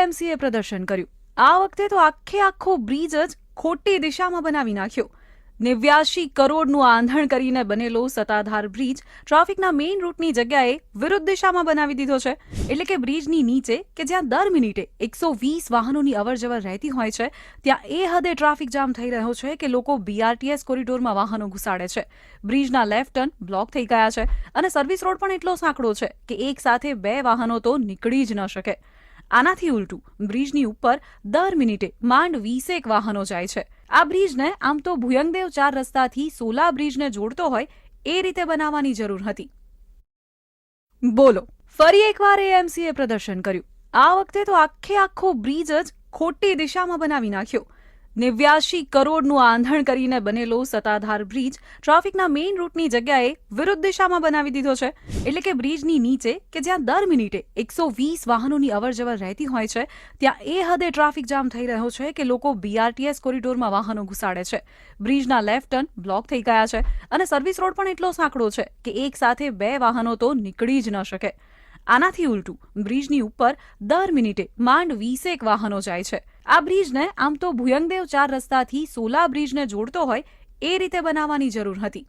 એએમસીએ પ્રદર્શન કર્યું। આ વખતે તો આખો બ્રિજ જ ખોટી દિશામાં બનાવી નાખ્યો। 89 કરોડનું આંધણ કરીને બનેલો સત્તાધાર બ્રિજ ટ્રાફિકના મેઇન રૂટની જગ્યાએ વિરુદ્ધ દિશામાં બનાવી દીધો છે। એટલે કે બ્રિજની નીચે કે જ્યાં દર મિનિટે 120 વાહનોની અવરજવર રહેતી હોય છે ત્યાં એ હદે ટ્રાફિક જામ થઈ રહ્યો છે કે લોકો બીઆરટીએસ કોરિડોરમાં વાહનો ઘુસાડે છે। બ્રિજના લેફ્ટ ટર્ન બ્લોક થઈ ગયા છે અને સર્વિસ રોડ પણ એટલો સાંકડો છે કે એક સાથે 2 વાહનો તો નીકળી જ ન શકે। આનાથી ઉલટું બ્રિજની ઉપર દર મિનિટે માંડ 20 વાહનો જાય છે। આ બ્રિજને આમ તો ભુયંગદેવ 4 રસ્તાથી સોલા બ્રિજને જોડતો હોય એ રીતે બનાવવાની જરૂર હતી। બોલો, ફરી એકવાર એએમસીએ પ્રદર્શન કર્યું। આ વખતે તો આખો બ્રિજ જ ખોટી દિશામાં બનાવી નાખ્યો। 89 કરોડનું આંધણ કરીને બનેલો સત્તાધાર બ્રિજ ટ્રાફિકના મેઇન રૂટની જગ્યાએ વિરુદ્ધ દિશામાં બનાવી દીધો છે। એટલે કે બ્રિજની નીચે કે જ્યાં દર મિનિટે 120 વાહનોની અવરજવર રહેતી હોય છે ત્યાં એ હદે ટ્રાફિક જામ થઈ રહ્યો છે કે લોકો બીઆરટીએસ કોરિડોરમાં વાહનો ઘુસાડે છે। બ્રિજના લેફ્ટ ટર્ન બ્લોક થઈ ગયા છે અને સર્વિસ રોડ પણ એટલો સાંકડો છે કે એક સાથે 2 વાહનો તો નીકળી જ ન શકે। આનાથી ઉલટું બ્રિજની ઉપર દર મિનિટે માંડ 20 વાહનો જાય છે। આ બ્રિજને આમ તો ભુયંગદેવ 4 રસ્તાથી સોલા બ્રિજને જોડતો હોય એ રીતે બનાવવાની જરૂર હતી।